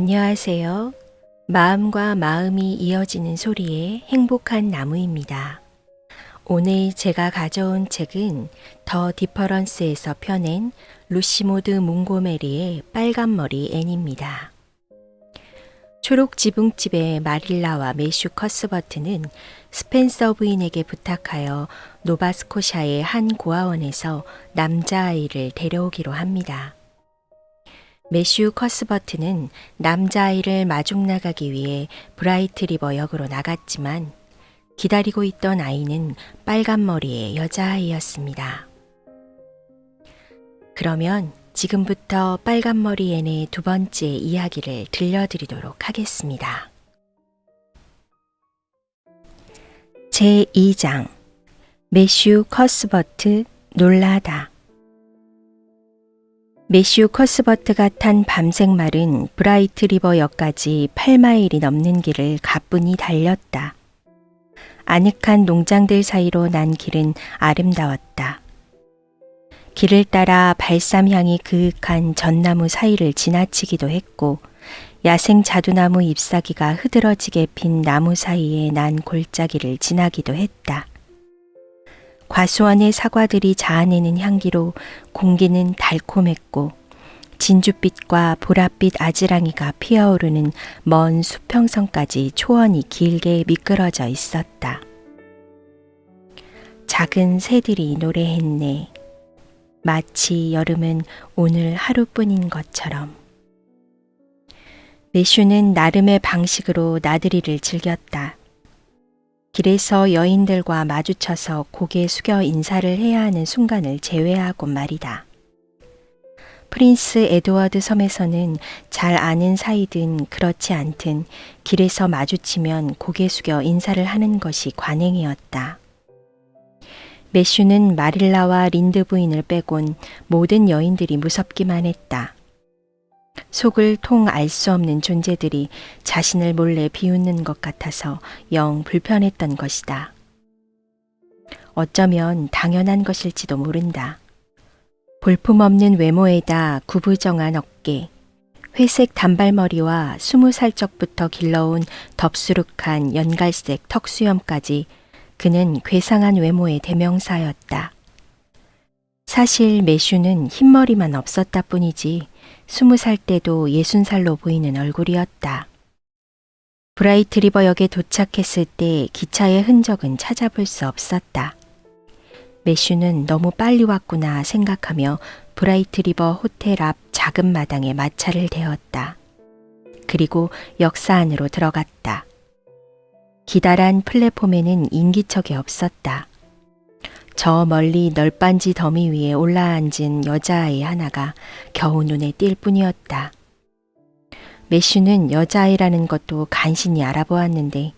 안녕하세요. 마음과 마음이 이어지는 소리의 행복한 나무입니다. 오늘 제가 가져온 책은 더 디퍼런스에서 펴낸 루시모드 몽고메리의 빨간머리 앤입니다. 초록 지붕집의 마릴라와 매슈 커스버트는 스펜서 부인에게 부탁하여 노바스코샤의 한 고아원에서 남자아이를 데려오기로 합니다. 매슈 커스버트는 남자아이를 마중 나가기 위해 브라이트 리버 역으로 나갔지만 기다리고 있던 아이는 빨간 머리의 여자아이였습니다. 그러면 지금부터 빨간 머리 앤의 두 번째 이야기를 들려드리도록 하겠습니다. 제2장 매슈 커스버트 놀라다. 매슈 커스버트가 탄 밤생말은 브라이트 리버 역까지 8마일이 넘는 길을 가뿐히 달렸다. 아늑한 농장들 사이로 난 길은 아름다웠다. 길을 따라 발삼향이 그윽한 전나무 사이를 지나치기도 했고 야생 자두나무 잎사귀가 흐드러지게 핀 나무 사이에 난 골짜기를 지나기도 했다. 과수원의 사과들이 자아내는 향기로 공기는 달콤했고 진주빛과 보랏빛 아지랑이가 피어오르는 먼 수평선까지 초원이 길게 미끄러져 있었다. 작은 새들이 노래했네. 마치 여름은 오늘 하루뿐인 것처럼. 매슈는 나름의 방식으로 나들이를 즐겼다. 길에서 여인들과 마주쳐서 고개 숙여 인사를 해야 하는 순간을 제외하고 말이다. 프린스 에드워드 섬에서는 잘 아는 사이든 그렇지 않든 길에서 마주치면 고개 숙여 인사를 하는 것이 관행이었다. 매슈는 마릴라와 린드 부인을 빼곤 모든 여인들이 무섭기만 했다. 속을 통 알 수 없는 존재들이 자신을 몰래 비웃는 것 같아서 영 불편했던 것이다. 어쩌면 당연한 것일지도 모른다. 볼품없는 외모에다 구부정한 어깨, 회색 단발머리와 20살적부터 길러온 덥수룩한 연갈색 턱수염까지 그는 괴상한 외모의 대명사였다. 사실 매슈는 흰머리만 없었다 뿐이지 20살 때도 60살로 보이는 얼굴이었다. 브라이트 리버 역에 도착했을 때 기차의 흔적은 찾아볼 수 없었다. 매슈는 너무 빨리 왔구나 생각하며 브라이트 리버 호텔 앞 작은 마당에 마차를 대었다. 그리고 역사 안으로 들어갔다. 기다란 플랫폼에는 인기척이 없었다. 저 멀리 널빤지 더미 위에 올라앉은 여자아이 하나가 겨우 눈에 띌 뿐이었다. 매슈는 여자아이라는 것도 간신히 알아보았는데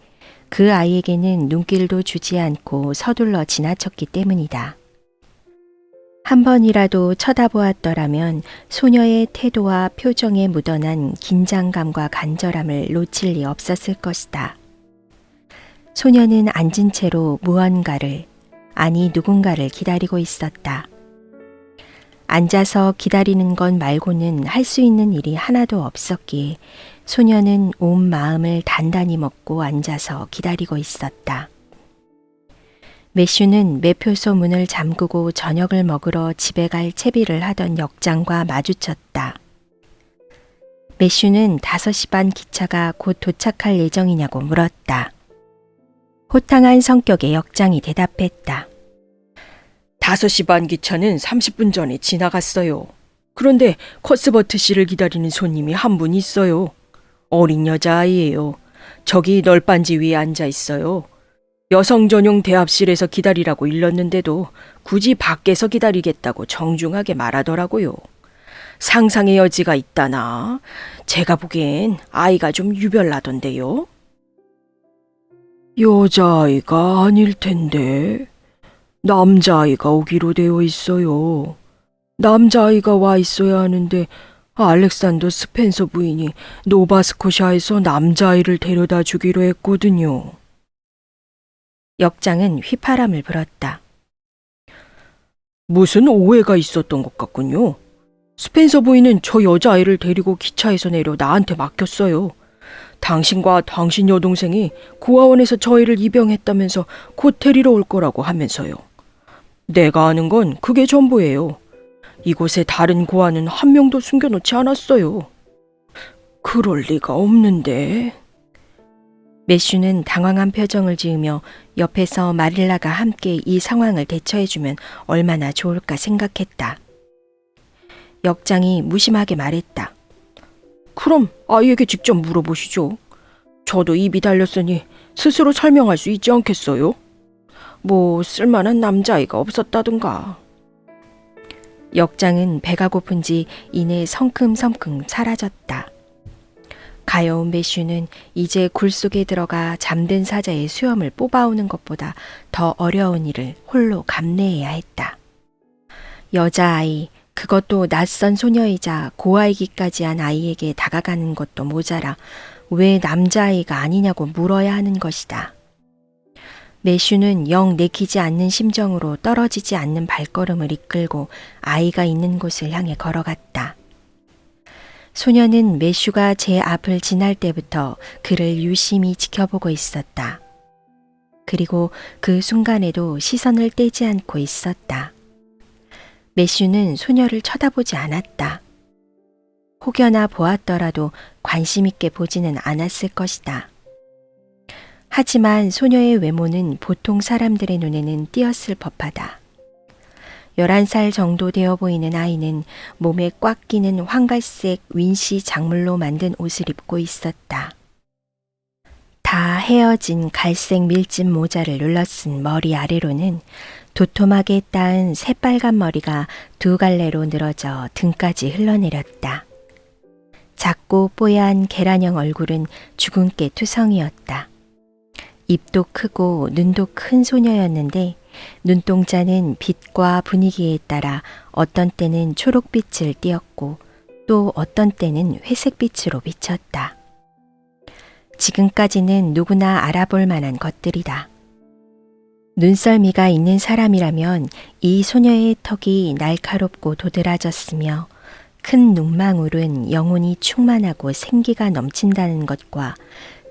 그 아이에게는 눈길도 주지 않고 서둘러 지나쳤기 때문이다. 한 번이라도 쳐다보았더라면 소녀의 태도와 표정에 묻어난 긴장감과 간절함을 놓칠 리 없었을 것이다. 소녀는 앉은 채로 무언가를, 아니 누군가를 기다리고 있었다. 앉아서 기다리는 것 말고는 할 수 있는 일이 하나도 없었기에 소녀는 온 마음을 단단히 먹고 앉아서 기다리고 있었다. 매슈는 매표소 문을 잠그고 저녁을 먹으러 집에 갈 채비를 하던 역장과 마주쳤다. 매슈는 5시 반 기차가 곧 도착할 예정이냐고 물었다. 호탕한 성격의 역장이 대답했다. 5시 반 기차는 30분 전에 지나갔어요. 그런데 커스버트 씨를 기다리는 손님이 한 분 있어요. 어린 여자아이예요. 저기 널빤지 위에 앉아 있어요. 여성 전용 대합실에서 기다리라고 일렀는데도 굳이 밖에서 기다리겠다고 정중하게 말하더라고요. 상상의 여지가 있다나? 제가 보기엔 아이가 좀 유별나던데요. 여자아이가 아닐 텐데. 남자아이가 오기로 되어 있어요. 남자아이가 와 있어야 하는데 알렉산더 스펜서 부인이 노바스코샤에서 남자아이를 데려다 주기로 했거든요. 역장은 휘파람을 불었다. 무슨 오해가 있었던 것 같군요. 스펜서 부인은 저 여자아이를 데리고 기차에서 내려 나한테 맡겼어요. 당신과 당신 여동생이 고아원에서 저희를 입양했다면서 곧 데리러 올 거라고 하면서요. 내가 아는 건 그게 전부예요. 이곳에 다른 고아는 한 명도 숨겨놓지 않았어요. 그럴 리가 없는데. 매슈는 당황한 표정을 지으며 옆에서 마릴라가 함께 이 상황을 대처해주면 얼마나 좋을까 생각했다. 역장이 무심하게 말했다. 그럼 아이에게 직접 물어보시죠. 저도 입이 달렸으니 스스로 설명할 수 있지 않겠어요? 뭐 쓸만한 남자아이가 없었다든가. 역장은 배가 고픈지 이내 성큼성큼 사라졌다. 가여운 매슈는 이제 굴 속에 들어가 잠든 사자의 수염을 뽑아오는 것보다 더 어려운 일을 홀로 감내해야 했다. 여자아이, 그것도 낯선 소녀이자 고아이기까지 한 아이에게 다가가는 것도 모자라 왜 남자아이가 아니냐고 물어야 하는 것이다. 매슈는 영 내키지 않는 심정으로 떨어지지 않는 발걸음을 이끌고 아이가 있는 곳을 향해 걸어갔다. 소녀는 매슈가 제 앞을 지날 때부터 그를 유심히 지켜보고 있었다. 그리고 그 순간에도 시선을 떼지 않고 있었다. 매슈는 소녀를 쳐다보지 않았다. 혹여나 보았더라도 관심 있게 보지는 않았을 것이다. 하지만 소녀의 외모는 보통 사람들의 눈에는 띄었을 법하다. 11살 정도 되어 보이는 아이는 몸에 꽉 끼는 황갈색 윈시 작물로 만든 옷을 입고 있었다. 다 헤어진 갈색 밀짚 모자를 눌러쓴 머리 아래로는 도톰하게 따은 새빨간 머리가 두 갈래로 늘어져 등까지 흘러내렸다. 작고 뽀얀 계란형 얼굴은 주근깨 투성이었다. 입도 크고 눈도 큰 소녀였는데 눈동자는 빛과 분위기에 따라 어떤 때는 초록빛을 띠었고 또 어떤 때는 회색빛으로 비쳤다. 지금까지는 누구나 알아볼 만한 것들이다. 눈썰미가 있는 사람이라면 이 소녀의 턱이 날카롭고 도드라졌으며 큰 눈망울은 영혼이 충만하고 생기가 넘친다는 것과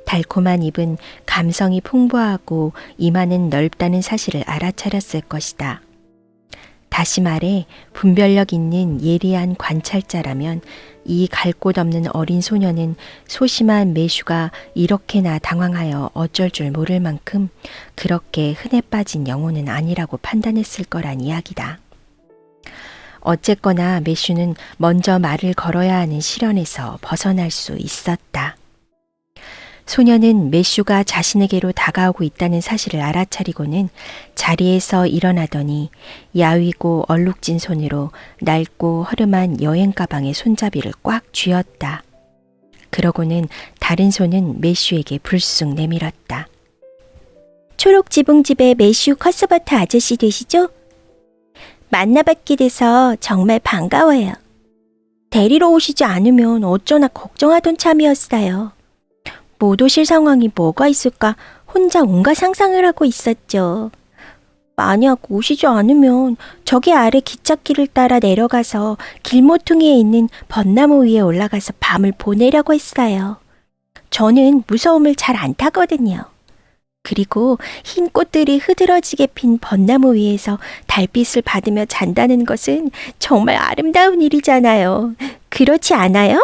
달콤한 입은 감성이 풍부하고 이마는 넓다는 사실을 알아차렸을 것이다. 다시 말해 분별력 있는 예리한 관찰자라면 이 갈 곳 없는 어린 소녀는 소심한 매슈가 이렇게나 당황하여 어쩔 줄 모를 만큼 그렇게 흔해 빠진 영혼은 아니라고 판단했을 거란 이야기다. 어쨌거나 매슈는 먼저 말을 걸어야 하는 시련에서 벗어날 수 있었다. 소녀는 매슈가 자신에게로 다가오고 있다는 사실을 알아차리고는 자리에서 일어나더니 야위고 얼룩진 손으로 낡고 허름한 여행 가방의 손잡이를 꽉 쥐었다. 그러고는 다른 손은 매슈에게 불쑥 내밀었다. 초록 지붕집의 매슈 커스버트 아저씨 되시죠? 만나뵙게 돼서 정말 반가워요. 데리러 오시지 않으면 어쩌나 걱정하던 참이었어요. 못 오실 상황이 뭐가 있을까 혼자 온갖 상상을 하고 있었죠. 만약 오시지 않으면 저기 아래 기찻길을 따라 내려가서 길모퉁이에 있는 벚나무 위에 올라가서 밤을 보내려고 했어요. 저는 무서움을 잘 안 타거든요. 그리고 흰 꽃들이 흐드러지게 핀 벚나무 위에서 달빛을 받으며 잔다는 것은 정말 아름다운 일이잖아요. 그렇지 않아요?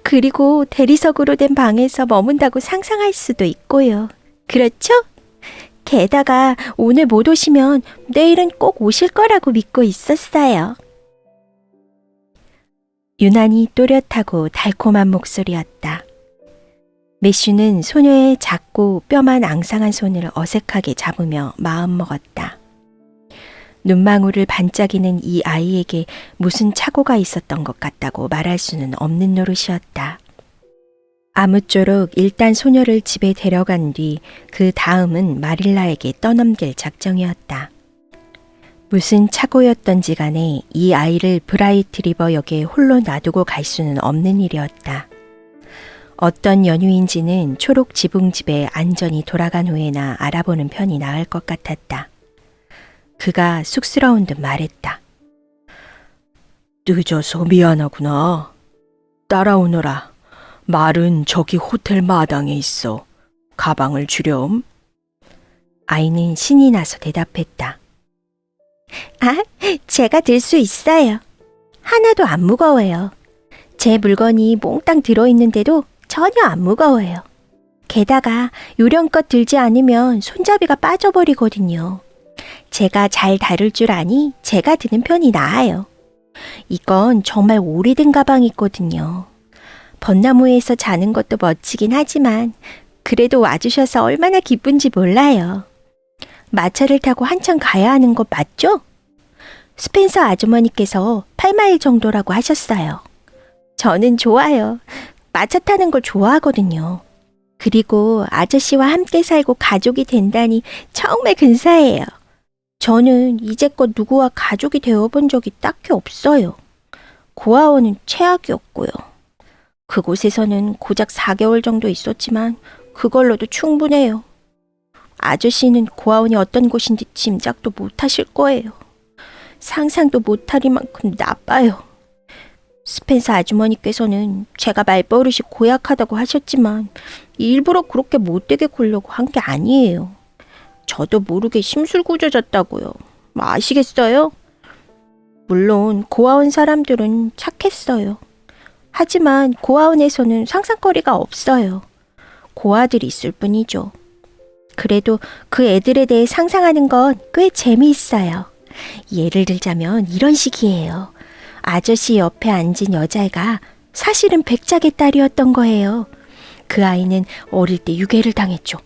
그리고 대리석으로 된 방에서 머문다고 상상할 수도 있고요. 그렇죠? 게다가 오늘 못 오시면 내일은 꼭 오실 거라고 믿고 있었어요. 유난히 또렷하고 달콤한 목소리였다. 매슈는 소녀의 작고 뼈만 앙상한 손을 어색하게 잡으며 마음먹었다. 눈망울을 반짝이는 이 아이에게 무슨 착오가 있었던 것 같다고 말할 수는 없는 노릇이었다. 아무쪼록 일단 소녀를 집에 데려간 뒤 그 다음은 마릴라에게 떠넘길 작정이었다. 무슨 착오였던지 간에 이 아이를 브라이트 리버 역에 홀로 놔두고 갈 수는 없는 일이었다. 어떤 연유인지는 초록 지붕집에 안전히 돌아간 후에나 알아보는 편이 나을 것 같았다. 그가 쑥스러운 듯 말했다. 늦어서 미안하구나. 따라오너라. 말은 저기 호텔 마당에 있어. 가방을 주렴. 아이는 신이 나서 대답했다. 아, 제가 들 수 있어요. 하나도 안 무거워요. 제 물건이 몽땅 들어있는데도 전혀 안 무거워요. 게다가 요령껏 들지 않으면 손잡이가 빠져버리거든요. 제가 잘 다룰 줄 아니 제가 드는 편이 나아요. 이건 정말 오래된 가방이거든요. 벚나무에서 자는 것도 멋지긴 하지만 그래도 와주셔서 얼마나 기쁜지 몰라요. 마차를 타고 한참 가야 하는 거 맞죠? 스펜서 아주머니께서 8마일 정도라고 하셨어요. 저는 좋아요. 마차 타는 걸 좋아하거든요. 그리고 아저씨와 함께 살고 가족이 된다니 정말 근사해요. 저는 이제껏 누구와 가족이 되어본 적이 딱히 없어요. 고아원은 최악이었고요. 그곳에서는 고작 4개월 정도 있었지만 그걸로도 충분해요. 아저씨는 고아원이 어떤 곳인지 짐작도 못하실 거예요. 상상도 못할 만큼 나빠요. 스펜서 아주머니께서는 제가 말버릇이 고약하다고 하셨지만 일부러 그렇게 못되게 굴려고 한 게 아니에요. 저도 모르게 심술궂어졌다고요. 아시겠어요? 물론 고아원 사람들은 착했어요. 하지만 고아원에서는 상상거리가 없어요. 고아들이 있을 뿐이죠. 그래도 그 애들에 대해 상상하는 건 꽤 재미있어요. 예를 들자면 이런 식이에요. 아저씨 옆에 앉은 여자애가 사실은 백작의 딸이었던 거예요. 그 아이는 어릴 때 유괴를 당했죠.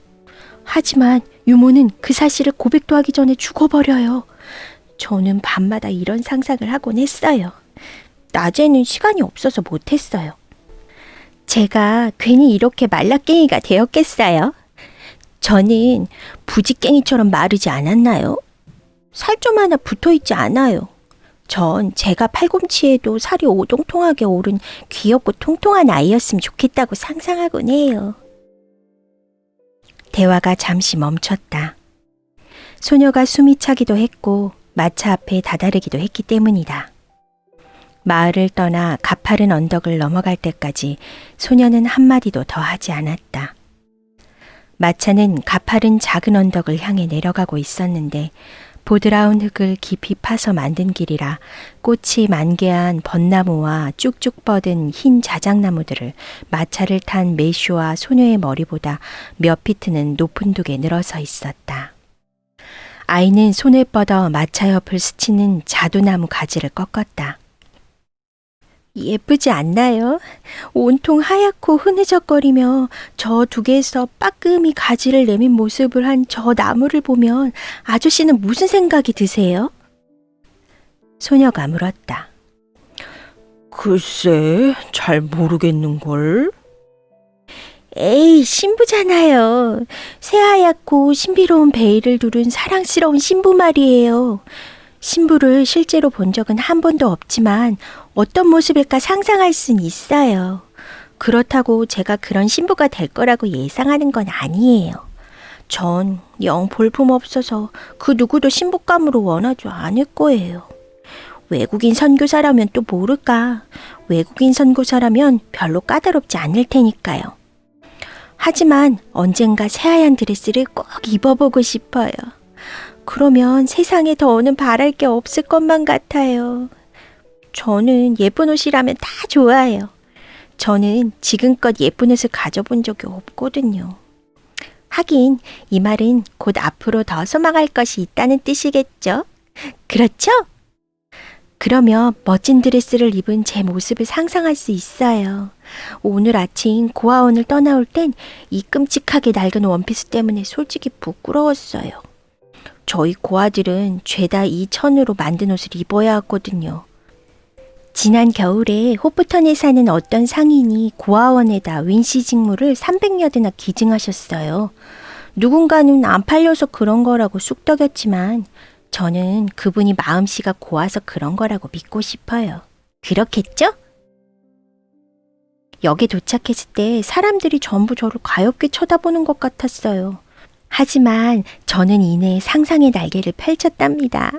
하지만 유모는 그 사실을 고백도 하기 전에 죽어버려요. 저는 밤마다 이런 상상을 하곤 했어요. 낮에는 시간이 없어서 못했어요. 제가 괜히 이렇게 말라깽이가 되었겠어요? 저는 부지깽이처럼 마르지 않았나요? 살 좀 하나 붙어있지 않아요. 전 제가 팔꿈치에도 살이 오동통하게 오른 귀엽고 통통한 아이였으면 좋겠다고 상상하곤 해요. 대화가 잠시 멈췄다. 소녀가 숨이 차기도 했고 마차 앞에 다다르기도 했기 때문이다. 마을을 떠나 가파른 언덕을 넘어갈 때까지 소녀는 한마디도 더 하지 않았다. 마차는 가파른 작은 언덕을 향해 내려가고 있었는데 보드라운 흙을 깊이 파서 만든 길이라 꽃이 만개한 벚나무와 쭉쭉 뻗은 흰 자작나무들을 마차를 탄 메슈와 소녀의 머리보다 몇 피트는 높은 독에 늘어서 있었다. 아이는 손을 뻗어 마차 옆을 스치는 자두나무 가지를 꺾었다. 예쁘지 않나요? 온통 하얗고 흐느적거리며 저 두 개에서 빠끔히 가지를 내민 모습을 한 저 나무를 보면 아저씨는 무슨 생각이 드세요? 소녀가 물었다. 글쎄, 잘 모르겠는걸. 에이, 신부잖아요. 새하얗고 신비로운 베일을 두른 사랑스러운 신부 말이에요. 신부를 실제로 본 적은 한 번도 없지만 어떤 모습일까 상상할 순 있어요. 그렇다고 제가 그런 신부가 될 거라고 예상하는 건 아니에요. 전 영 볼품없어서 그 누구도 신부감으로 원하지 않을 거예요. 외국인 선교사라면 또 모를까. 외국인 선교사라면 별로 까다롭지 않을 테니까요. 하지만 언젠가 새하얀 드레스를 꼭 입어보고 싶어요. 그러면 세상에 더는 바랄 게 없을 것만 같아요. 저는 예쁜 옷이라면 다 좋아해요. 저는 지금껏 예쁜 옷을 가져본 적이 없거든요. 하긴 이 말은 곧 앞으로 더 소망할 것이 있다는 뜻이겠죠? 그렇죠? 그러면 멋진 드레스를 입은 제 모습을 상상할 수 있어요. 오늘 아침 고아원을 떠나올 땐 이 끔찍하게 낡은 원피스 때문에 솔직히 부끄러웠어요. 저희 고아들은 죄다 이 천으로 만든 옷을 입어야 하거든요. 지난 겨울에 호프턴에 사는 어떤 상인이 고아원에다 윈시 직무를 300여 대나 기증하셨어요. 누군가는 안 팔려서 그런 거라고 쑥덕였지만 저는 그분이 마음씨가 고와서 그런 거라고 믿고 싶어요. 그렇겠죠? 역에 도착했을 때 사람들이 전부 저를 가엾게 쳐다보는 것 같았어요. 하지만 저는 이내 상상의 날개를 펼쳤답니다.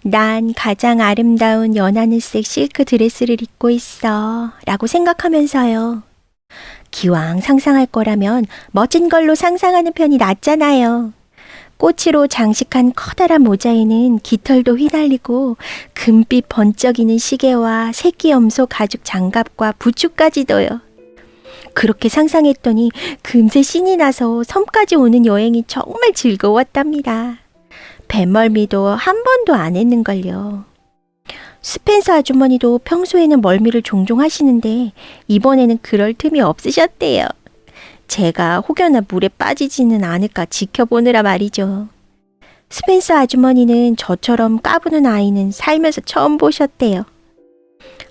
난 가장 아름다운 연하늘색 실크 드레스를 입고 있어 라고 생각하면서요. 기왕 상상할 거라면 멋진 걸로 상상하는 편이 낫잖아요. 꼬치로 장식한 커다란 모자에는 깃털도 휘날리고 금빛 번쩍이는 시계와 새끼 염소 가죽 장갑과 부츠까지도요. 그렇게 상상했더니 금세 신이 나서 섬까지 오는 여행이 정말 즐거웠답니다. 뱃멀미도 한 번도 안 했는걸요. 스펜서 아주머니도 평소에는 멀미를 종종 하시는데 이번에는 그럴 틈이 없으셨대요. 제가 혹여나 물에 빠지지는 않을까 지켜보느라 말이죠. 스펜서 아주머니는 저처럼 까부는 아이는 살면서 처음 보셨대요.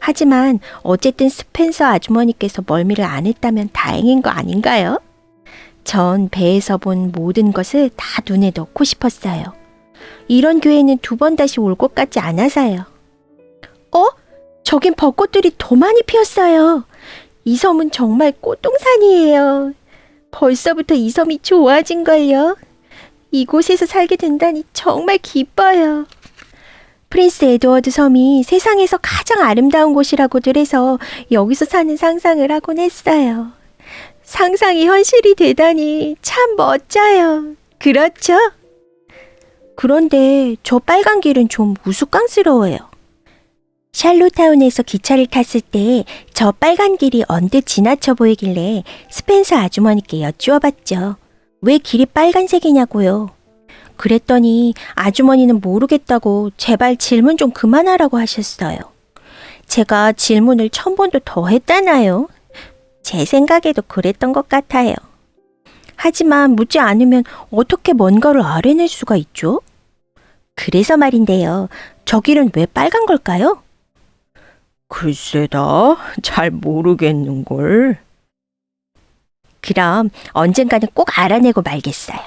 하지만 어쨌든 스펜서 아주머니께서 멀미를 안 했다면 다행인 거 아닌가요? 전 배에서 본 모든 것을 다 눈에 넣고 싶었어요. 이런 기회는 두 번 다시 올 것 같지 않아서요. 저긴 벚꽃들이 더 많이 피었어요. 이 섬은 정말 꽃동산이에요. 벌써부터 이 섬이 좋아진걸요. 이곳에서 살게 된다니 정말 기뻐요. 프린스 에드워드 섬이 세상에서 가장 아름다운 곳이라고들 해서 여기서 사는 상상을 하곤 했어요. 상상이 현실이 되다니 참 멋져요. 그렇죠? 그런데 저 빨간 길은 좀 우스꽝스러워요. 샬롯타운에서 기차를 탔을 때 저 빨간 길이 언뜻 지나쳐 보이길래 스펜서 아주머니께 여쭈어봤죠. 왜 길이 빨간색이냐고요. 그랬더니 아주머니는 모르겠다고 제발 질문 좀 그만하라고 하셨어요. 제가 질문을 1000번도 더 했잖아요. 제 생각에도 그랬던 것 같아요. 하지만 묻지 않으면 어떻게 뭔가를 알아낼 수가 있죠? 그래서 말인데요. 저 길은 왜 빨간 걸까요? 글쎄다, 잘 모르겠는걸. 그럼 언젠가는 꼭 알아내고 말겠어요.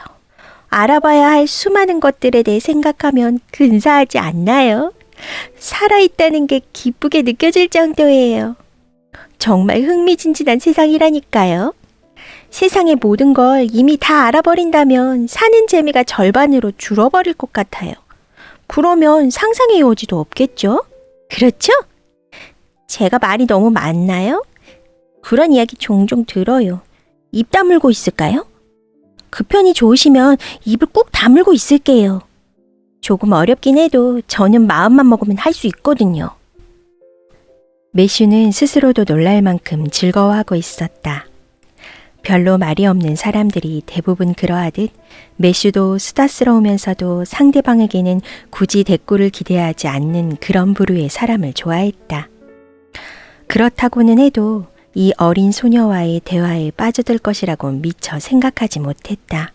알아봐야 할 수많은 것들에 대해 생각하면 근사하지 않나요? 살아있다는 게 기쁘게 느껴질 정도예요. 정말 흥미진진한 세상이라니까요. 세상의 모든 걸 이미 다 알아버린다면 사는 재미가 절반으로 줄어버릴 것 같아요. 그러면 상상의 여지도 없겠죠? 그렇죠? 제가 말이 너무 많나요? 그런 이야기 종종 들어요. 입 다물고 있을까요? 그 편이 좋으시면 입을 꾹 다물고 있을게요. 조금 어렵긴 해도 저는 마음만 먹으면 할 수 있거든요. 매슈는 스스로도 놀랄 만큼 즐거워하고 있었다. 별로 말이 없는 사람들이 대부분 그러하듯 매슈도 수다스러우면서도 상대방에게는 굳이 대꾸를 기대하지 않는 그런 부류의 사람을 좋아했다. 그렇다고는 해도 이 어린 소녀와의 대화에 빠져들 것이라고 미처 생각하지 못했다.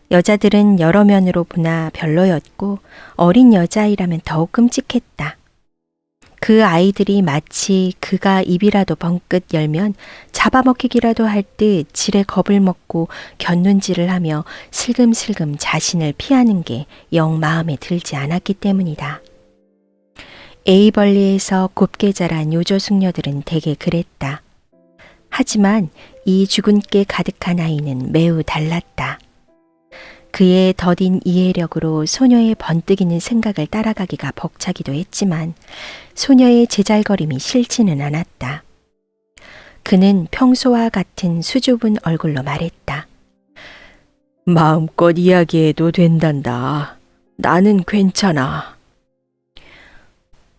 여자들은 여러 면으로 보나 별로였고 어린 여자아이라면 더욱 끔찍했다. 그 아이들이 마치 그가 입이라도 벙긋 열면 잡아먹히기라도 할 듯 지레 겁을 먹고 곁눈질을 하며 슬금슬금 자신을 피하는 게 영 마음에 들지 않았기 때문이다. 에이벌리에서 곱게 자란 요조 숙녀들은 대개 그랬다. 하지만 이 주근깨 가득한 아이는 매우 달랐다. 그의 더딘 이해력으로 소녀의 번뜩이는 생각을 따라가기가 벅차기도 했지만 소녀의 제잘거림이 싫지는 않았다. 그는 평소와 같은 수줍은 얼굴로 말했다. 마음껏 이야기해도 된단다. 나는 괜찮아.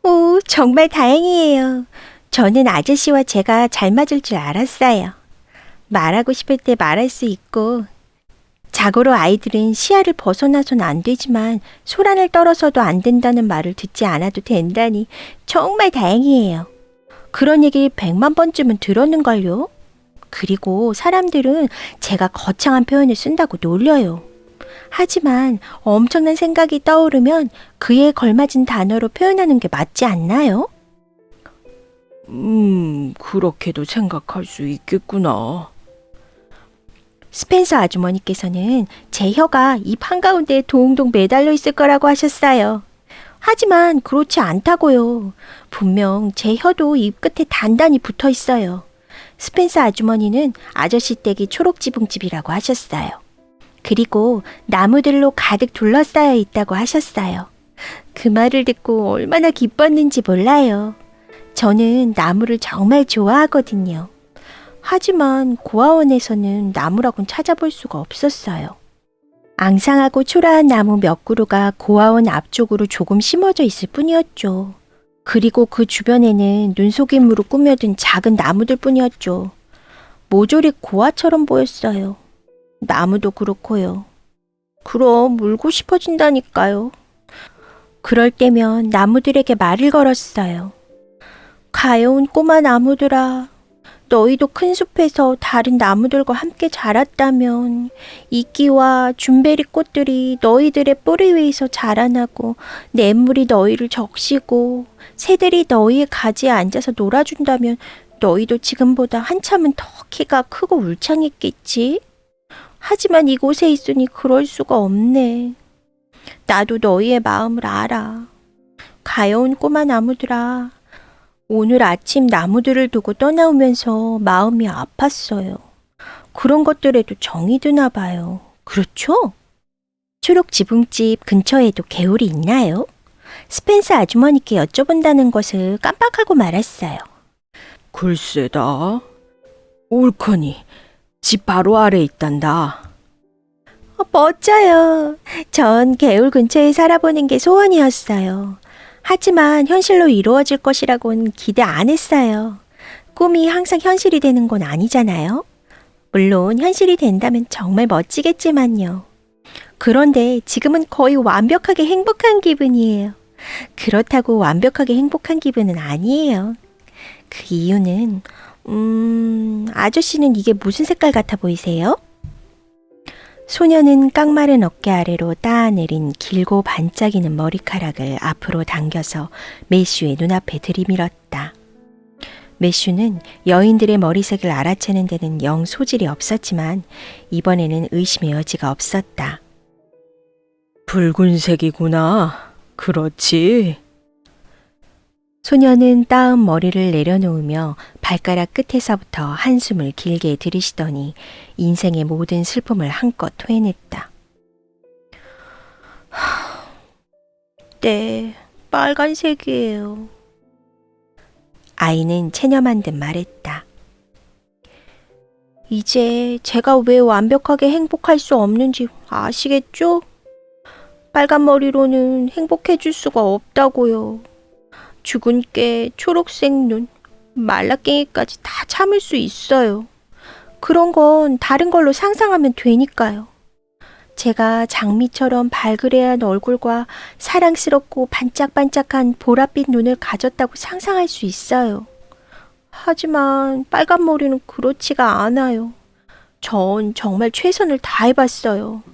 오, 정말 다행이에요. 저는 아저씨와 제가 잘 맞을 줄 알았어요. 말하고 싶을 때 말할 수 있고 자고로 아이들은 시야를 벗어나서는 안 되지만 소란을 떨어서도 안 된다는 말을 듣지 않아도 된다니 정말 다행이에요. 그런 얘기 100만 번쯤은 들었는걸요. 그리고 사람들은 제가 거창한 표현을 쓴다고 놀려요. 하지만 엄청난 생각이 떠오르면 그에 걸맞은 단어로 표현하는 게 맞지 않나요? 그렇게도 생각할 수 있겠구나. 스펜서 아주머니께서는 제 혀가 입 한가운데에 동동 매달려 있을 거라고 하셨어요. 하지만 그렇지 않다고요. 분명 제 혀도 입 끝에 단단히 붙어 있어요. 스펜서 아주머니는 아저씨 댁이 초록지붕집이라고 하셨어요. 그리고 나무들로 가득 둘러싸여 있다고 하셨어요. 그 말을 듣고 얼마나 기뻤는지 몰라요. 저는 나무를 정말 좋아하거든요. 하지만 고아원에서는 나무라곤 찾아볼 수가 없었어요. 앙상하고 초라한 나무 몇 그루가 고아원 앞쪽으로 조금 심어져 있을 뿐이었죠. 그리고 그 주변에는 눈속임으로 꾸며둔 작은 나무들 뿐이었죠. 모조리 고아처럼 보였어요. 나무도 그렇고요. 그럼 물고 싶어진다니까요. 그럴 때면 나무들에게 말을 걸었어요. 가여운 꼬마 나무들아, 너희도 큰 숲에서 다른 나무들과 함께 자랐다면 이끼와 준베리 꽃들이 너희들의 뿌리 위에서 자라나고 냇물이 너희를 적시고 새들이 너희의 가지에 앉아서 놀아준다면 너희도 지금보다 한참은 더 키가 크고 울창했겠지? 하지만 이곳에 있으니 그럴 수가 없네. 나도 너희의 마음을 알아. 가여운 꼬마 나무들아, 오늘 아침 나무들을 두고 떠나오면서 마음이 아팠어요. 그런 것들에도 정이 드나 봐요. 그렇죠? 초록 지붕집 근처에도 개울이 있나요? 스펜서 아주머니께 여쭤본다는 것을 깜빡하고 말았어요. 글쎄다. 옳거니 집 바로 아래에 있단다. 멋져요. 전 개울 근처에 살아보는 게 소원이었어요. 하지만 현실로 이루어질 것이라고는 기대 안 했어요. 꿈이 항상 현실이 되는 건 아니잖아요. 물론 현실이 된다면 정말 멋지겠지만요. 그런데 지금은 거의 완벽하게 행복한 기분이에요. 그렇다고 완벽하게 행복한 기분은 아니에요. 그 이유는 아저씨는 이게 무슨 색깔 같아 보이세요? 소녀는 깡마른 어깨 아래로 따내린 길고 반짝이는 머리카락을 앞으로 당겨서 매슈의 눈앞에 들이밀었다. 매슈는 여인들의 머리색을 알아채는 데는 영 소질이 없었지만 이번에는 의심의 여지가 없었다. 붉은색이구나. 그렇지. 소녀는 따은 머리를 내려놓으며 발가락 끝에서부터 한숨을 길게 들이쉬더니 인생의 모든 슬픔을 한껏 토해냈다. 네, 빨간색이에요. 아이는 체념한 듯 말했다. 이제 제가 왜 완벽하게 행복할 수 없는지 아시겠죠? 빨간 머리로는 행복해질 수가 없다고요. 죽은 깨, 초록색 눈, 말라깽이까지 다 참을 수 있어요. 그런 건 다른 걸로 상상하면 되니까요. 제가 장미처럼 발그레한 얼굴과 사랑스럽고 반짝반짝한 보랏빛 눈을 가졌다고 상상할 수 있어요. 하지만 빨간 머리는 그렇지가 않아요. 전 정말 최선을 다해봤어요.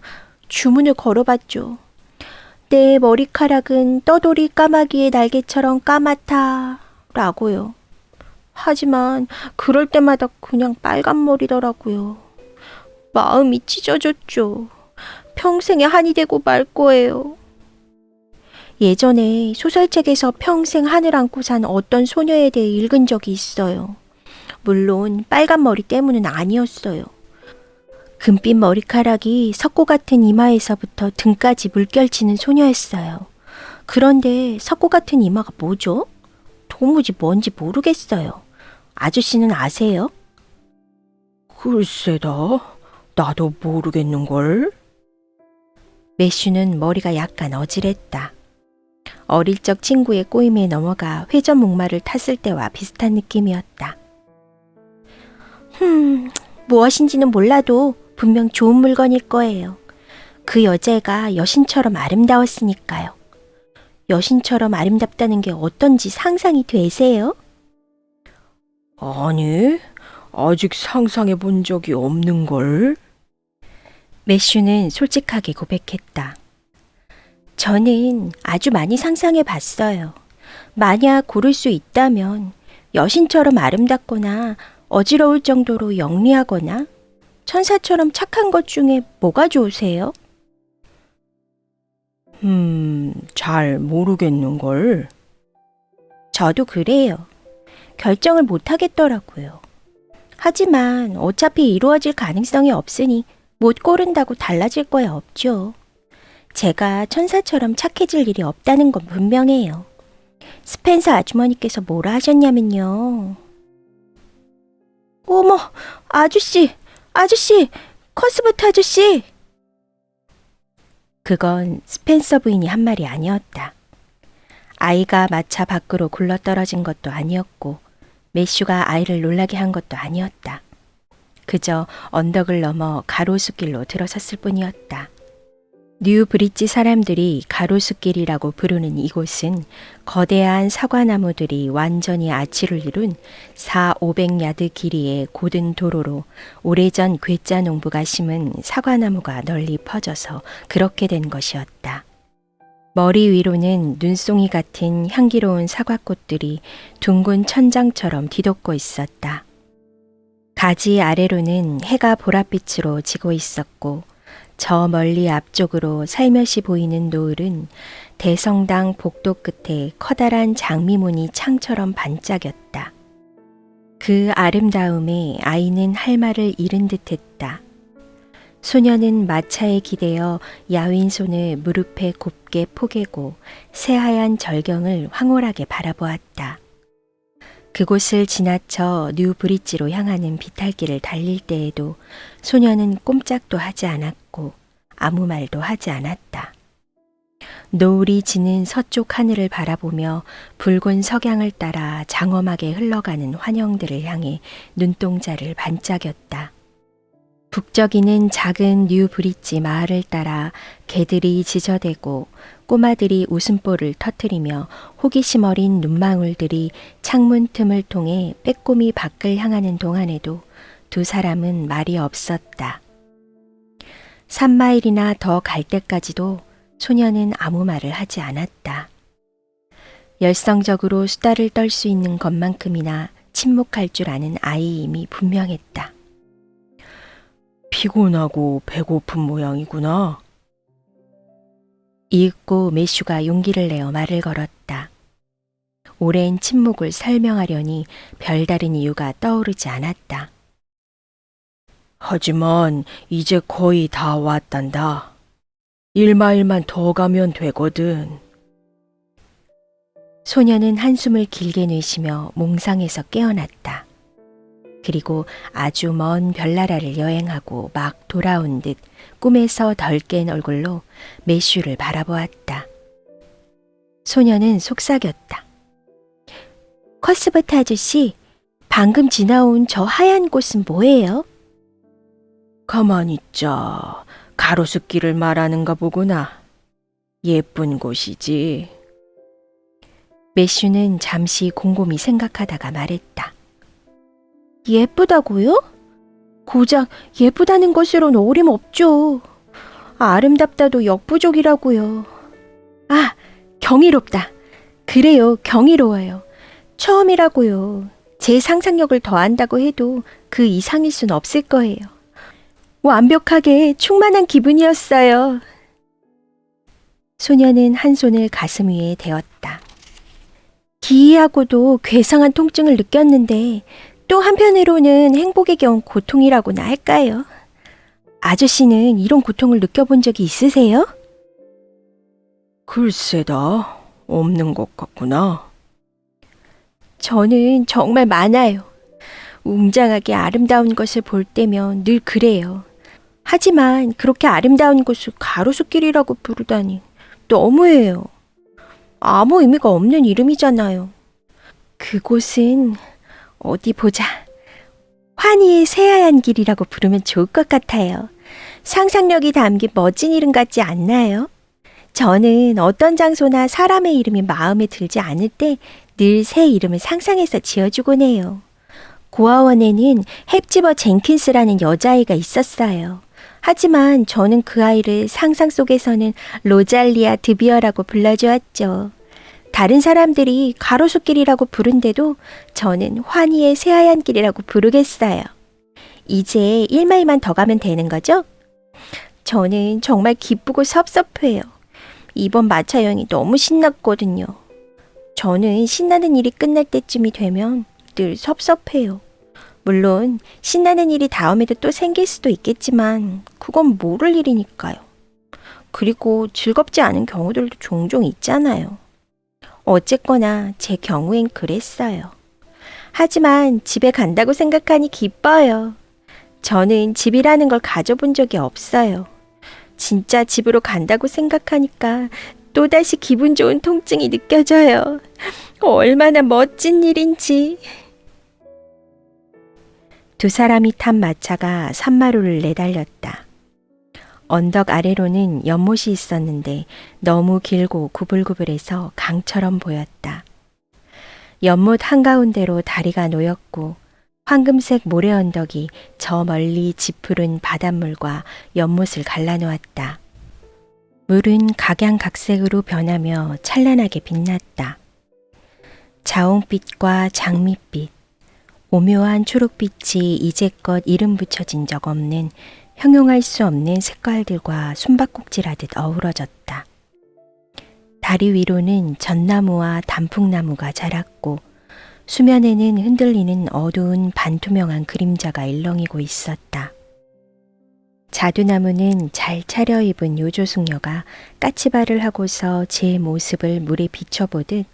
주문을 걸어봤죠. 내 머리카락은 떠돌이 까마귀의 날개처럼 까맣다 라고요. 하지만 그럴 때마다 그냥 빨간 머리더라고요. 마음이 찢어졌죠. 평생에 한이 되고 말 거예요. 예전에 소설책에서 평생 한을 안고 산 어떤 소녀에 대해 읽은 적이 있어요. 물론 빨간 머리 때문은 아니었어요. 금빛 머리카락이 석고 같은 이마에서부터 등까지 물결치는 소녀였어요. 그런데 석고 같은 이마가 뭐죠? 도무지 뭔지 모르겠어요. 아저씨는 아세요? 글쎄다. 나도 모르겠는걸. 매슈는 머리가 약간 어질했다. 어릴 적 친구의 꼬임에 넘어가 회전 목마를 탔을 때와 비슷한 느낌이었다. 무엇인지는 몰라도 분명 좋은 물건일 거예요. 그 여자애가 여신처럼 아름다웠으니까요. 여신처럼 아름답다는 게 어떤지 상상이 되세요? 아니, 아직 상상해 본 적이 없는걸. 매슈는 솔직하게 고백했다. 저는 아주 많이 상상해 봤어요. 만약 고를 수 있다면 여신처럼 아름답거나 어지러울 정도로 영리하거나 천사처럼 착한 것 중에 뭐가 좋으세요? 잘 모르겠는걸. 저도 그래요. 결정을 못 하겠더라고요. 하지만 어차피 이루어질 가능성이 없으니 못 고른다고 달라질 거야 없죠. 제가 천사처럼 착해질 일이 없다는 건 분명해요. 스펜서 아주머니께서 뭐라 하셨냐면요. 어머, 아저씨, 커스버트 아저씨! 그건 스펜서 부인이 한 말이 아니었다. 아이가 마차 밖으로 굴러떨어진 것도 아니었고 매슈가 아이를 놀라게 한 것도 아니었다. 그저 언덕을 넘어 가로수길로 들어섰을 뿐이었다. 뉴 브릿지 사람들이 가로수길이라고 부르는 이곳은 거대한 사과나무들이 완전히 아치를 이룬 4,500야드 길이의 고든 도로로 오래전 괴짜 농부가 심은 사과나무가 널리 퍼져서 그렇게 된 것이었다. 머리 위로는 눈송이 같은 향기로운 사과꽃들이 둥근 천장처럼 뒤덮고 있었다. 가지 아래로는 해가 보랏빛으로 지고 있었고 저 멀리 앞쪽으로 살며시 보이는 노을은 대성당 복도 끝에 커다란 장미문이 창처럼 반짝였다. 그 아름다움에 아이는 할 말을 잃은 듯했다. 소녀는 마차에 기대어 야윈 손을 무릎에 곱게 포개고 새하얀 절경을 황홀하게 바라보았다. 그곳을 지나쳐 뉴 브릿지로 향하는 비탈길을 달릴 때에도 소녀는 꼼짝도 하지 않았고 아무 말도 하지 않았다. 노을이 지는 서쪽 하늘을 바라보며 붉은 석양을 따라 장엄하게 흘러가는 환영들을 향해 눈동자를 반짝였다. 북적이는 작은 뉴 브릿지 마을을 따라 개들이 지저대고 꼬마들이 웃음보를 터뜨리며 호기심 어린 눈망울들이 창문 틈을 통해 빼꼼히 밖을 향하는 동안에도 두 사람은 말이 없었다. 3마일이나 더 갈 때까지도 소녀는 아무 말을 하지 않았다. 열성적으로 수다를 떨 수 있는 것만큼이나 침묵할 줄 아는 아이임이 분명했다. 피곤하고 배고픈 모양이구나. 이윽고 매슈가 용기를 내어 말을 걸었다. 오랜 침묵을 설명하려니 별다른 이유가 떠오르지 않았다. 하지만 이제 거의 다 왔단다. 1마일만 더 가면 되거든. 소녀는 한숨을 길게 내쉬며 몽상에서 깨어났다. 그리고 아주 먼 별나라를 여행하고 막 돌아온 듯 꿈에서 덜 깬 얼굴로 매슈를 바라보았다. 소녀는 속삭였다. 커스버트 아저씨, 방금 지나온 저 하얀 곳은 뭐예요? 가만히 있자. 가로수길을 말하는가 보구나. 예쁜 곳이지. 매슈는 잠시 곰곰이 생각하다가 말했다. 예쁘다고요? 고작 예쁘다는 것으로는 어림없죠. 아름답다도 역부족이라고요. 아, 경이롭다. 그래요, 경이로워요. 처음이라고요. 제 상상력을 더한다고 해도 그 이상일 순 없을 거예요. 완벽하게 충만한 기분이었어요. 소녀는 한 손을 가슴 위에 대었다. 기이하고도 괴상한 통증을 느꼈는데 또 한편으로는 행복에 겨운 고통이라고나 할까요? 아저씨는 이런 고통을 느껴본 적이 있으세요? 글쎄다. 없는 것 같구나. 저는 정말 많아요. 웅장하게 아름다운 것을 볼 때면 늘 그래요. 하지만 그렇게 아름다운 곳을 가로수길이라고 부르다니 너무해요. 아무 의미가 없는 이름이잖아요. 그곳은 어디 보자. 환희의 새하얀 길이라고 부르면 좋을 것 같아요. 상상력이 담긴 멋진 이름 같지 않나요? 저는 어떤 장소나 사람의 이름이 마음에 들지 않을 때 늘 새 이름을 상상해서 지어주곤 해요. 고아원에는 헵지버 젠킨스라는 여자아이가 있었어요. 하지만 저는 그 아이를 상상 속에서는 로잘리아 드비어라고 불러주었죠. 다른 사람들이 가로수길이라고 부른데도 저는 환희의 새하얀 길이라고 부르겠어요. 이제 1마일만 더 가면 되는 거죠? 저는 정말 기쁘고 섭섭해요. 이번 마차 여행이 너무 신났거든요. 저는 신나는 일이 끝날 때쯤이 되면 늘 섭섭해요. 물론 신나는 일이 다음에도 또 생길 수도 있겠지만 그건 모를 일이니까요. 그리고 즐겁지 않은 경우들도 종종 있잖아요. 어쨌거나 제 경우엔 그랬어요. 하지만 집에 간다고 생각하니 기뻐요. 저는 집이라는 걸 가져본 적이 없어요. 진짜 집으로 간다고 생각하니까 또다시 기분 좋은 통증이 느껴져요. 얼마나 멋진 일인지. 두 사람이 탄 마차가 산마루를 내달렸다. 언덕 아래로는 연못이 있었는데 너무 길고 구불구불해서 강처럼 보였다. 연못 한가운데로 다리가 놓였고 황금색 모래 언덕이 저 멀리 짙푸른 바닷물과 연못을 갈라놓았다. 물은 각양각색으로 변하며 찬란하게 빛났다. 자홍빛과 장밋빛, 오묘한 초록빛이 이제껏 이름 붙여진 적 없는 형용할 수 없는 색깔들과 숨바꼭질하듯 어우러졌다. 다리 위로는 전나무와 단풍나무가 자랐고 수면에는 흔들리는 어두운 반투명한 그림자가 일렁이고 있었다. 자두나무는 잘 차려입은 요조숙녀가 까치발을 하고서 제 모습을 물에 비춰보듯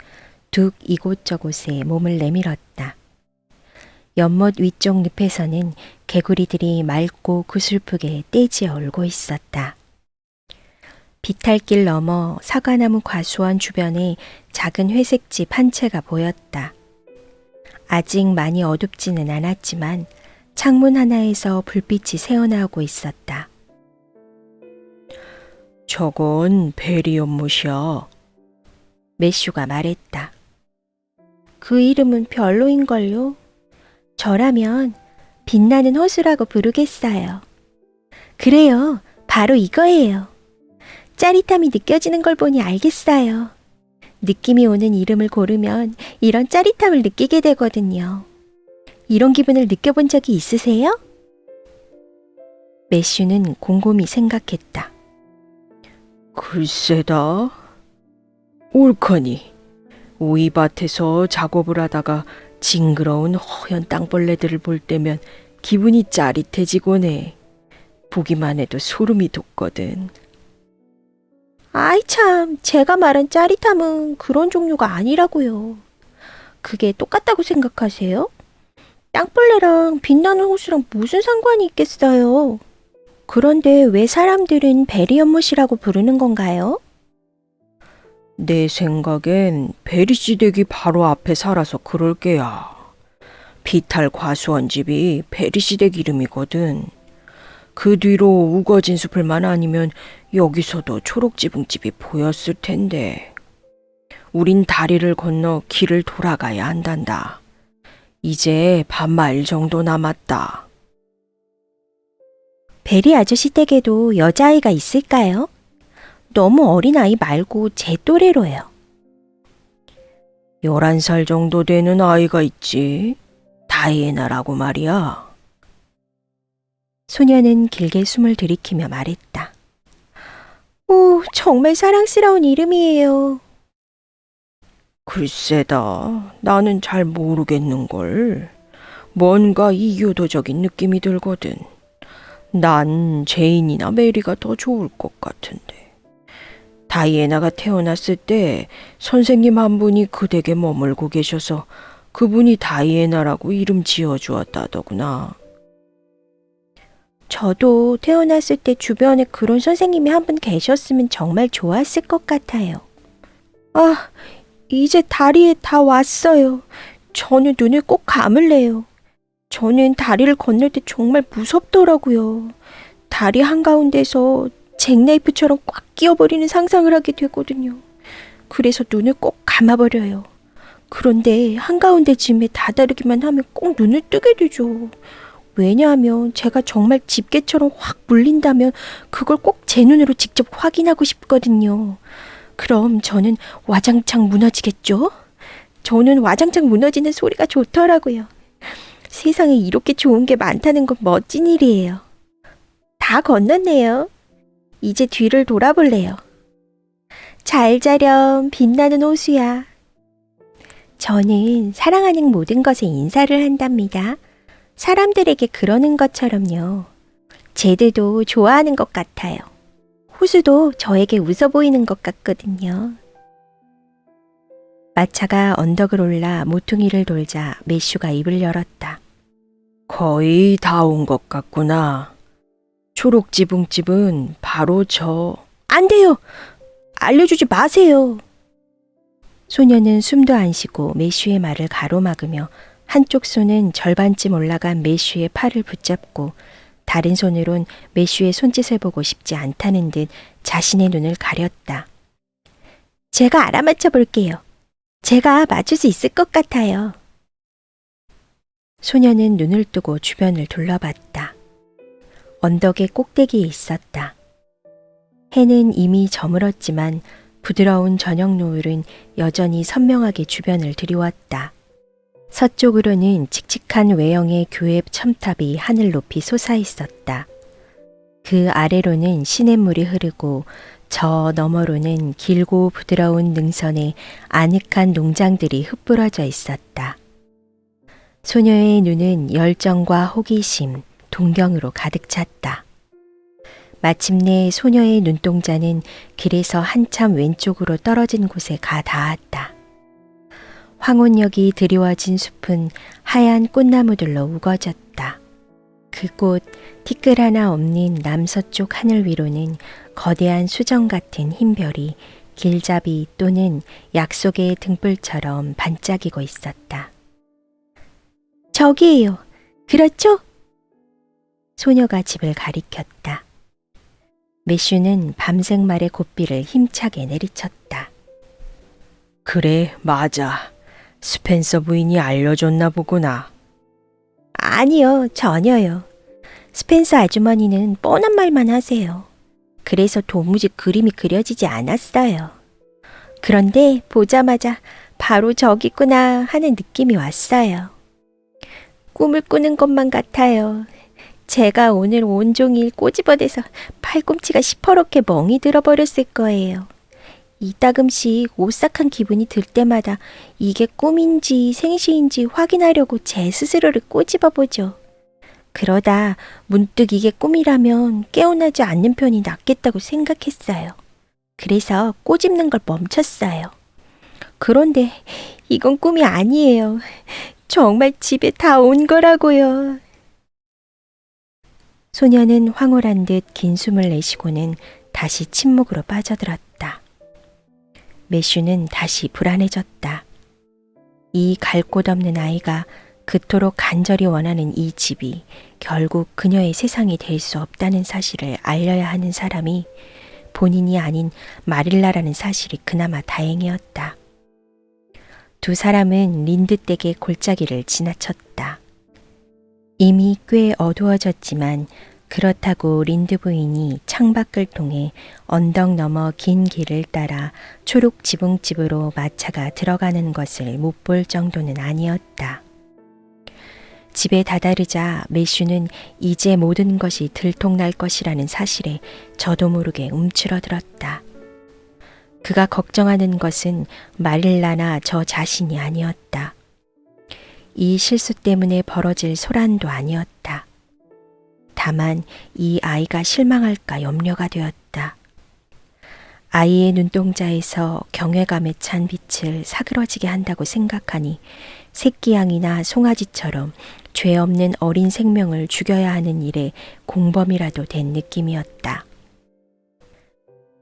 둑 이곳저곳에 몸을 내밀었다. 연못 위쪽 늪에서는 개구리들이 맑고 구슬프게 떼지어 울고 있었다. 비탈길 너머 사과나무 과수원 주변에 작은 회색집 한 채가 보였다. 아직 많이 어둡지는 않았지만 창문 하나에서 불빛이 새어나오고 있었다. 저건 베리 연못이야. 매슈가 말했다. 그 이름은 별로인걸요. 저라면 빛나는 호수라고 부르겠어요. 그래요. 바로 이거예요. 짜릿함이 느껴지는 걸 보니 알겠어요. 느낌이 오는 이름을 고르면 이런 짜릿함을 느끼게 되거든요. 이런 기분을 느껴본 적이 있으세요? 매슈는 곰곰이 생각했다. 글쎄다. 옳거니. 오이밭에서 작업을 하다가 징그러운 허연 땅벌레들을 볼 때면 기분이 짜릿해지곤 해. 보기만 해도 소름이 돋거든. 아이 참, 제가 말한 짜릿함은 그런 종류가 아니라고요. 그게 똑같다고 생각하세요? 땅벌레랑 빛나는 호수랑 무슨 상관이 있겠어요? 그런데 왜 사람들은 베리 연못이라고 부르는 건가요? 내 생각엔 베리씨 댁이 바로 앞에 살아서 그럴 게야. 비탈 과수원 집이 베리씨 댁 이름이거든. 그 뒤로 우거진 숲을만 아니면 여기서도 초록지붕집이 보였을 텐데. 우린 다리를 건너 길을 돌아가야 한단다. 이제 반마일 정도 남았다. 베리 아저씨 댁에도 여자아이가 있을까요? 너무 어린 아이 말고 제 또래로요. 11살 정도 되는 아이가 있지. 다이애나라고 말이야. 소녀는 길게 숨을 들이키며 말했다. 오, 정말 사랑스러운 이름이에요. 글쎄다. 나는 잘 모르겠는걸. 뭔가 이교도적인 느낌이 들거든. 난 제인이나 메리가 더 좋을 것 같은데. 다이애나가 태어났을 때 선생님 한 분이 그 댁에 머물고 계셔서 그분이 다이애나라고 이름 지어주었다더구나. 저도 태어났을 때 주변에 그런 선생님이 한 분 계셨으면 정말 좋았을 것 같아요. 아, 이제 다리에 다 왔어요. 저는 눈을 꼭 감을래요. 저는 다리를 건널 때 정말 무섭더라고요. 다리 한가운데서 잭네이프처럼 꽉 끼어버리는 상상을 하게 되거든요. 그래서 눈을 꼭 감아버려요. 그런데 한가운데쯤에 다다르기만 하면 꼭 눈을 뜨게 되죠. 왜냐하면 제가 정말 집게처럼 확 물린다면 그걸 꼭 제 눈으로 직접 확인하고 싶거든요. 그럼 저는 와장창 무너지겠죠? 저는 와장창 무너지는 소리가 좋더라고요. 세상에 이렇게 좋은 게 많다는 건 멋진 일이에요. 다 건넜네요. 이제 뒤를 돌아볼래요. 잘 자렴, 빛나는 호수야. 저는 사랑하는 모든 것에 인사를 한답니다. 사람들에게 그러는 것처럼요. 쟤들도 좋아하는 것 같아요. 호수도 저에게 웃어 보이는 것 같거든요. 마차가 언덕을 올라 모퉁이를 돌자 매슈가 입을 열었다. 거의 다 온 것 같구나. 초록지붕집은 바로 저... 안 돼요! 알려주지 마세요! 소녀는 숨도 안 쉬고 매슈의 말을 가로막으며 한쪽 손은 절반쯤 올라간 매슈의 팔을 붙잡고 다른 손으론 매슈의 손짓을 보고 싶지 않다는 듯 자신의 눈을 가렸다. 제가 알아맞혀 볼게요. 제가 맞출 수 있을 것 같아요. 소녀는 눈을 뜨고 주변을 둘러봤다. 언덕의 꼭대기에 있었다. 해는 이미 저물었지만 부드러운 저녁 노을은 여전히 선명하게 주변을 드리웠다. 서쪽으로는 칙칙한 외형의 교회 첨탑이 하늘 높이 솟아 있었다. 그 아래로는 시냇물이 흐르고 저 너머로는 길고 부드러운 능선에 아늑한 농장들이 흩뿌러져 있었다. 소녀의 눈은 열정과 호기심, 동경으로 가득 찼다. 마침내 소녀의 눈동자는 길에서 한참 왼쪽으로 떨어진 곳에 가 닿았다. 황혼역이 드리워진 숲은 하얀 꽃나무들로 우거졌다. 그곳 티끌 하나 없는 남서쪽 하늘 위로는 거대한 수정 같은 흰 별이 길잡이 또는 약속의 등불처럼 반짝이고 있었다. 저기에요. 그렇죠? 소녀가 집을 가리켰다. 매슈는 밤색 말의 고삐를 힘차게 내리쳤다. 그래, 맞아. 스펜서 부인이 알려줬나 보구나. 아니요, 전혀요. 스펜서 아주머니는 뻔한 말만 하세요. 그래서 도무지 그림이 그려지지 않았어요. 그런데 보자마자 바로 저기구나 하는 느낌이 왔어요. 꿈을 꾸는 것만 같아요. 제가 오늘 온종일 꼬집어대서 팔꿈치가 시퍼렇게 멍이 들어버렸을 거예요. 이따금씩 오싹한 기분이 들 때마다 이게 꿈인지 생시인지 확인하려고 제 스스로를 꼬집어보죠. 그러다 문득 이게 꿈이라면 깨어나지 않는 편이 낫겠다고 생각했어요. 그래서 꼬집는 걸 멈췄어요. 그런데 이건 꿈이 아니에요. 정말 집에 다 온 거라고요. 소녀는 황홀한 듯 긴 숨을 내쉬고는 다시 침묵으로 빠져들었다. 매슈는 다시 불안해졌다. 이 갈 곳 없는 아이가 그토록 간절히 원하는 이 집이 결국 그녀의 세상이 될 수 없다는 사실을 알려야 하는 사람이 본인이 아닌 마릴라라는 사실이 그나마 다행이었다. 두 사람은 린드 댁의 골짜기를 지나쳤다. 이미 꽤 어두워졌지만 그렇다고 린드 부인이 창밖을 통해 언덕 너머 긴 길을 따라 초록 지붕집으로 마차가 들어가는 것을 못 볼 정도는 아니었다. 집에 다다르자 매슈는 이제 모든 것이 들통날 것이라는 사실에 저도 모르게 움츠러들었다. 그가 걱정하는 것은 마릴라나 저 자신이 아니었다. 이 실수 때문에 벌어질 소란도 아니었다. 다만 이 아이가 실망할까 염려가 되었다. 아이의 눈동자에서 경외감에 찬 빛을 사그러지게 한다고 생각하니 새끼양이나 송아지처럼 죄 없는 어린 생명을 죽여야 하는 일에 공범이라도 된 느낌이었다.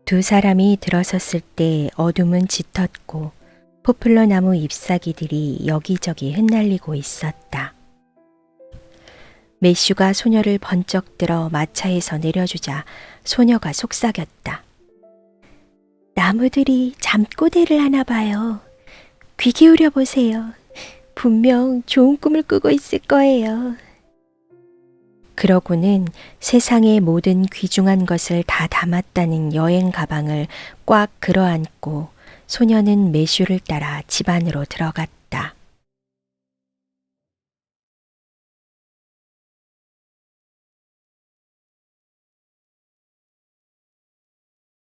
두 사람이 들어섰을 때 어둠은 짙었고 포플러 나무 잎사귀들이 여기저기 흩날리고 있었다. 매슈가 소녀를 번쩍 들어 마차에서 내려주자 소녀가 속삭였다. 나무들이 잠꼬대를 하나 봐요. 귀 기울여 보세요. 분명 좋은 꿈을 꾸고 있을 거예요. 그러고는 세상의 모든 귀중한 것을 다 담았다는 여행 가방을 꽉 끌어안고 소녀는 매슈를 따라 집 안으로 들어갔다.